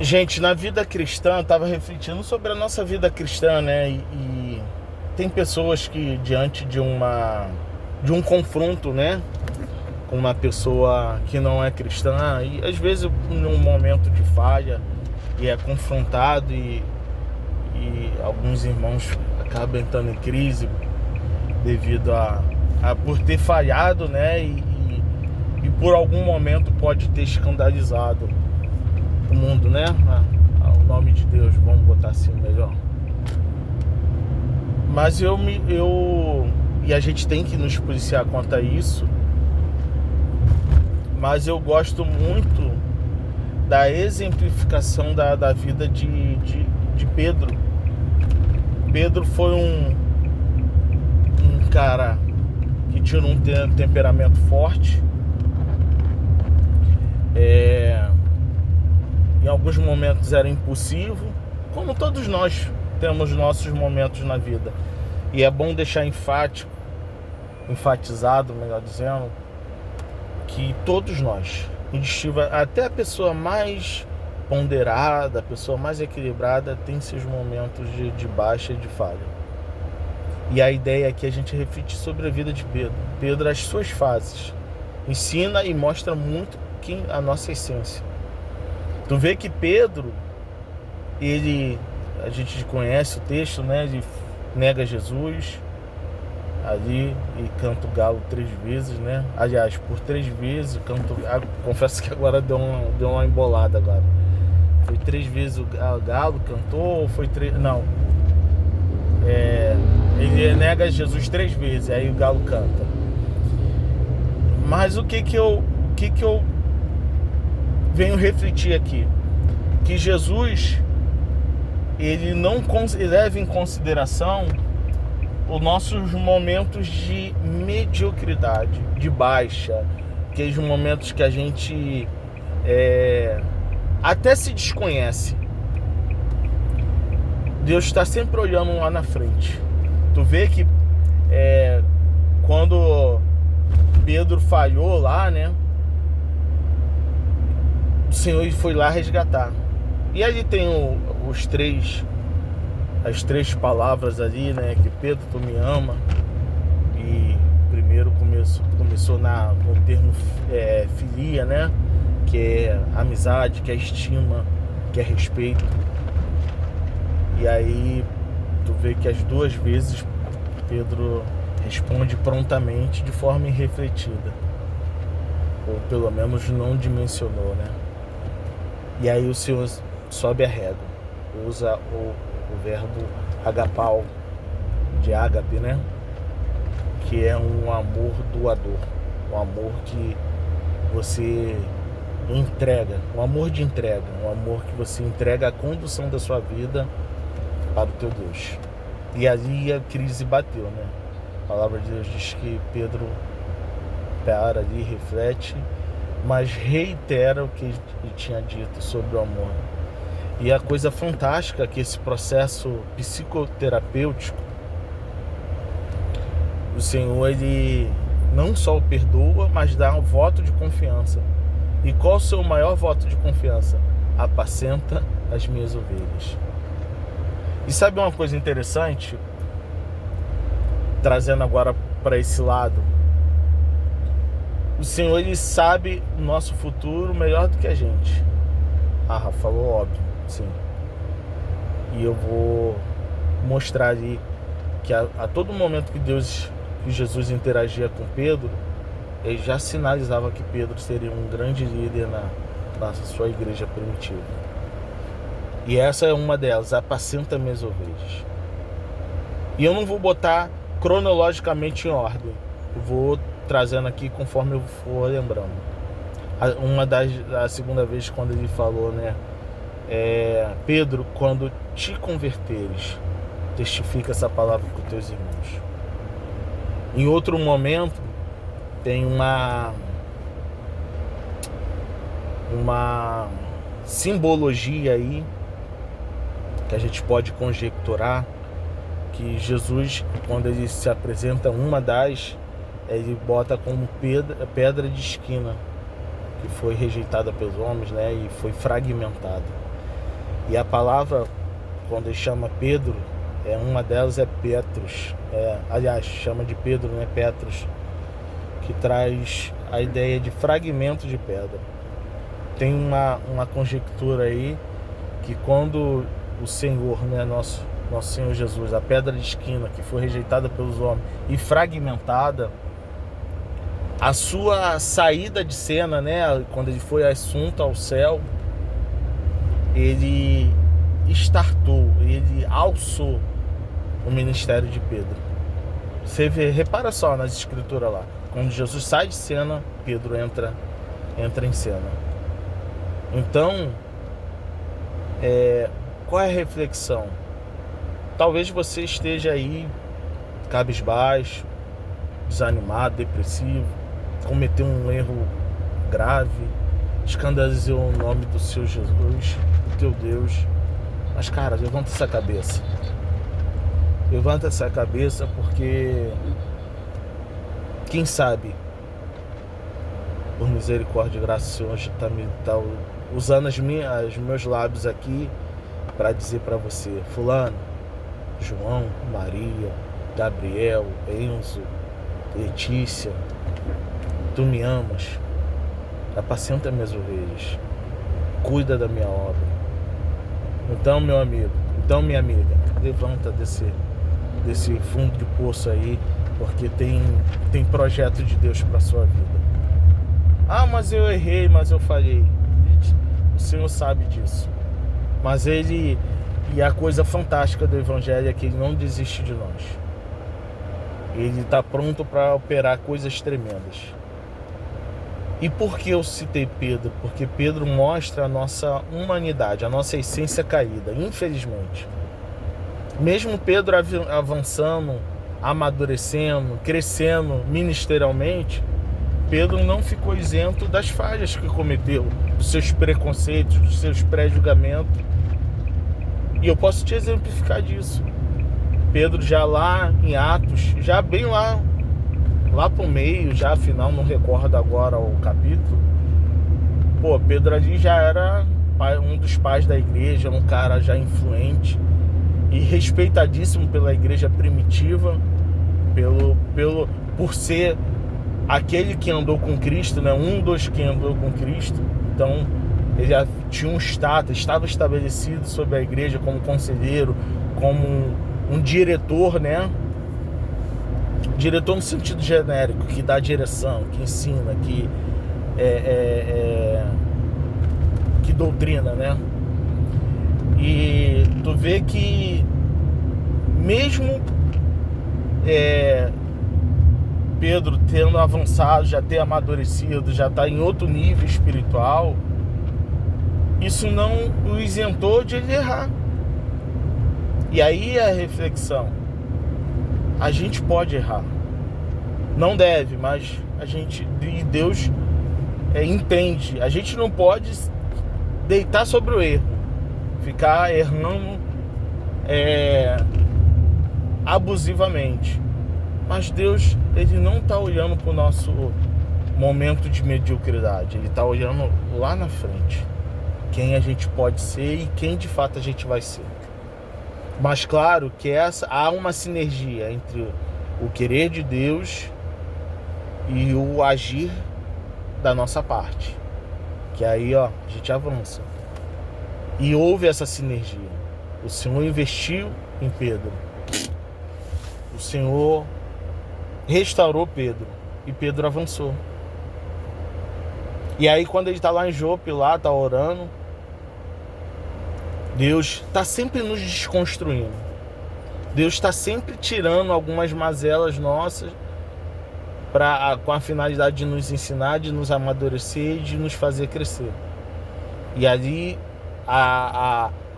Gente, na vida cristã, eu estava refletindo sobre a nossa vida cristã, né? E tem pessoas que diante de um confronto, né, com uma pessoa que não é cristã, e às vezes num momento de falha e é confrontado e alguns irmãos acabam entrando em crise devido a por ter falhado, né? E por algum momento pode ter escandalizado o mundo, né? O nome de Deus, vamos botar assim melhor. Mas e a gente tem que nos policiar quanto a isso. Mas eu gosto muito da exemplificação da vida de Pedro. Pedro foi um cara que tinha um temperamento forte. Em alguns momentos era impulsivo, como todos nós temos nossos momentos na vida. E é bom deixar enfatizado, melhor dizendo, que todos nós, até a pessoa mais ponderada, a pessoa mais equilibrada, tem seus momentos de baixa e de falha. E a ideia é que a gente reflete sobre a vida de Pedro. Pedro, as suas fases, ensina e mostra muito a nossa essência. Tu vê que Pedro, a gente conhece o texto, né? Ele nega Jesus ali e canta o galo 3 vezes, né? Aliás, por 3 vezes confesso que agora deu uma embolada agora. Foi 3 vezes o galo cantou ou foi 3? Não. Ele nega Jesus 3 vezes, aí o galo canta. Mas o que eu venho refletir aqui? Que Jesus, ele não leva em consideração os nossos momentos de mediocridade, de baixa, aqueles momentos que a gente até se desconhece. Deus está sempre olhando lá na frente. Tu vê que quando Pedro falhou lá, né, o Senhor foi lá resgatar. E ali tem as 3 palavras ali, né? Que Pedro, tu me ama. E primeiro começou no termo filia, né? Que é amizade, que é estima, que é respeito. E aí tu vê que as 2 vezes Pedro responde prontamente, de forma irrefletida. Ou pelo menos não dimensionou, né? E aí o Senhor sobe a régua, usa o verbo agapau, de ágape, né? Que é um amor doador, um amor que você entrega, um amor de entrega, um amor que você entrega a condução da sua vida para o teu Deus. E ali a crise bateu, né? A palavra de Deus diz que Pedro para ali, reflete, mas reitera o que ele tinha dito sobre o amor. E a coisa fantástica é que esse processo psicoterapêutico, o Senhor, ele não só o perdoa, mas dá um voto de confiança. E qual o seu maior voto de confiança? Apacenta as minhas ovelhas. E sabe uma coisa interessante? Trazendo agora para esse lado, o Senhor, ele sabe o nosso futuro melhor do que a gente. Rafa falou óbvio, sim. E eu vou mostrar ali que a todo momento que Jesus interagia com Pedro, ele já sinalizava que Pedro seria um grande líder na sua igreja primitiva. E essa é uma delas, apacenta minhas ovelhas. E eu não vou botar cronologicamente em ordem. Eu vou trazendo aqui conforme eu for lembrando. A segunda vez quando ele falou, né? Pedro, quando te converteres, testifica essa palavra com teus irmãos. Em outro momento, tem uma simbologia aí que a gente pode conjecturar, que Jesus, quando ele se apresenta, ele bota como pedra de esquina, que foi rejeitada pelos homens, né, e foi fragmentada. E a palavra, quando ele chama Pedro, uma delas é Petros. Aliás, chama de Pedro, né? Petros, que traz a ideia de fragmento de pedra. Tem uma conjectura aí que quando o Senhor, né, nosso Senhor Jesus, a pedra de esquina que foi rejeitada pelos homens e fragmentada, a sua saída de cena, né, quando ele foi assunto ao céu, ele ele alçou o ministério de Pedro. Você repara só nas escrituras lá, quando Jesus sai de cena, Pedro entra em cena. Então, qual é a reflexão? Talvez você esteja aí cabisbaixo, desanimado, depressivo, cometeu um erro grave, escandalizou o nome do seu Jesus, do teu Deus. Mas, cara, levanta essa cabeça. Levanta essa cabeça, porque quem sabe, por misericórdia e graça, o Senhor está usando os meus lábios aqui para dizer para você: fulano, João, Maria, Gabriel, Enzo, Letícia, tu me amas, apacenta minhas ovelhas, cuida da minha obra. Então, meu amigo, então, minha amiga, levanta desse fundo de poço aí, porque tem projeto de Deus para sua vida. Ah, mas eu errei, mas eu falhei. O Senhor sabe disso. Mas e a coisa fantástica do Evangelho é que Ele não desiste de nós. Ele está pronto para operar coisas tremendas. E por que eu citei Pedro? Porque Pedro mostra a nossa humanidade, a nossa essência caída, infelizmente. Mesmo Pedro avançando, amadurecendo, crescendo ministerialmente, Pedro não ficou isento das falhas que cometeu, dos seus preconceitos, dos seus pré-julgamentos. E eu posso te exemplificar disso. Pedro já lá em Atos, já bem lá pro meio, já afinal, não recordo agora o capítulo. Pedro ali já era um dos pais da igreja, um cara já influente e respeitadíssimo pela igreja primitiva, por ser aquele que andou com Cristo, né? Um dos que andou com Cristo. Então ele já tinha um status, estava estabelecido sobre a igreja como conselheiro, como um diretor, né? Diretor no sentido genérico, que dá direção, que ensina, que doutrina, né? E tu vê que mesmo Pedro tendo avançado, já ter amadurecido, já está em outro nível espiritual, isso não o isentou de ele errar. E aí a reflexão: a gente pode errar, não deve, mas e Deus entende. A gente não pode deitar sobre o erro, ficar errando abusivamente. Mas Deus, Ele não está olhando para o nosso momento de mediocridade. Ele está olhando lá na frente, quem a gente pode ser e quem de fato a gente vai ser. Mas claro que há uma sinergia entre o querer de Deus e o agir da nossa parte, que aí a gente avança. E houve essa sinergia. O Senhor investiu em Pedro, o Senhor restaurou Pedro e Pedro avançou. E aí quando ele está lá em Jope, lá está orando, Deus está sempre nos desconstruindo. Deus está sempre tirando algumas mazelas nossas com a finalidade de nos ensinar, de nos amadurecer e de nos fazer crescer. E ali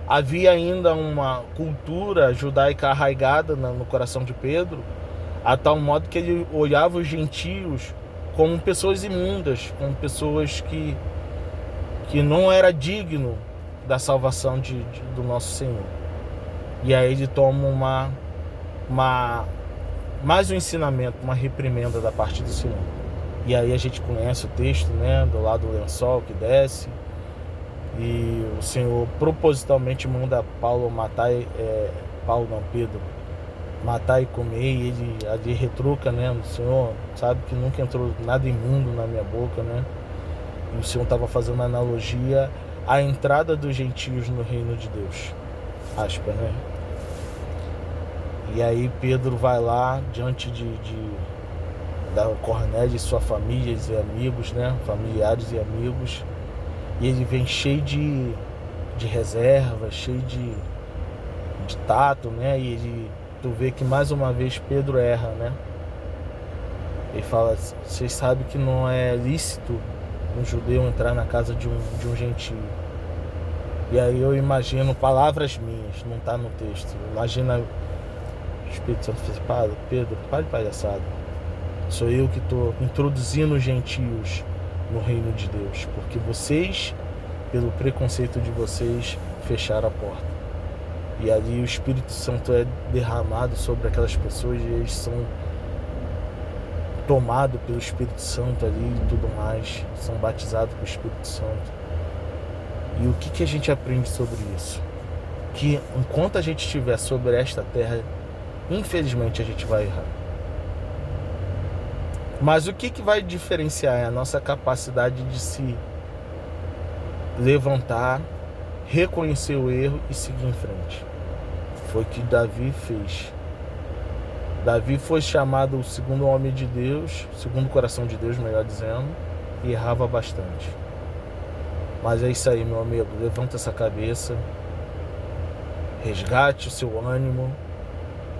havia ainda uma cultura judaica arraigada no coração de Pedro, a tal modo que ele olhava os gentios como pessoas imundas, como pessoas que não era digno da salvação do nosso Senhor. E aí ele toma mais um ensinamento, uma reprimenda da parte do Senhor. E aí a gente conhece o texto, né, do lado do lençol que desce, e o Senhor propositalmente manda Paulo matar, Pedro, matar e comer, e ele ali retruca, né? O Senhor sabe que nunca entrou nada imundo na minha boca, né? E o Senhor estava fazendo uma analogia à entrada dos gentios no reino de Deus, aspas, né? E aí Pedro vai lá diante da Cornélio e sua família e amigos, né? Familiares e amigos. E ele vem cheio de reserva, cheio de tato, né? E tu vê que mais uma vez Pedro erra, né? Ele fala, vocês sabem que não é lícito um judeu entrar na casa de um gentio. E aí eu imagino palavras minhas, não está no texto. Imagina o Espírito Santo fala, Pedro, para de palhaçada. Sou eu que estou introduzindo os gentios no reino de Deus, porque vocês, pelo preconceito de vocês, fecharam a porta. E ali o Espírito Santo é derramado sobre aquelas pessoas e eles são tomados pelo Espírito Santo ali e tudo mais, são batizados pelo Espírito Santo. E o que a gente aprende sobre isso? Que enquanto a gente estiver sobre esta terra, infelizmente a gente vai errar. Mas o que vai diferenciar é a nossa capacidade de se levantar, reconhecer o erro e seguir em frente. Foi o que Davi fez. Davi foi chamado o segundo homem de Deus, segundo o coração de Deus, melhor dizendo, e errava bastante. Mas é isso aí, meu amigo, levanta essa cabeça, resgate o seu ânimo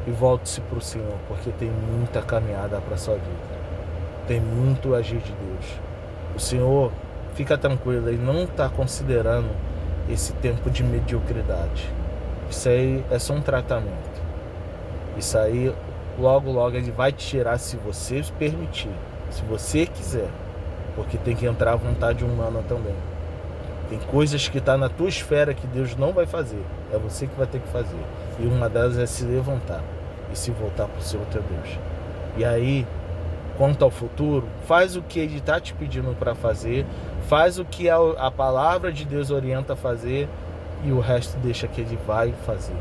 e volte-se para o Senhor, porque tem muita caminhada para a sua vida. Tem muito agir de Deus. O Senhor, fica tranquilo, Ele não está considerando esse tempo de mediocridade. Isso aí é só um tratamento. Isso aí, logo Ele vai te tirar se você permitir, se você quiser, porque tem que entrar a vontade humana também. Tem coisas que estão na tua esfera que Deus não vai fazer, é você que vai ter que fazer. E uma delas é se levantar e se voltar para o Senhor teu Deus. E aí, quanto ao futuro, faz o que Ele está te pedindo para fazer, faz o que a palavra de Deus orienta a fazer e o resto deixa que Ele vai fazer.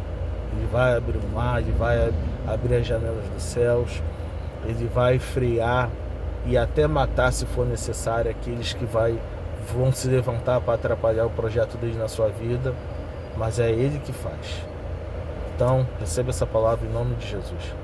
Ele vai abrir o mar, Ele vai abrir as janelas dos céus, Ele vai frear e até matar, se for necessário, aqueles que vão se levantar para atrapalhar o projeto dele na sua vida, mas é Ele que faz. Então, receba essa palavra em nome de Jesus.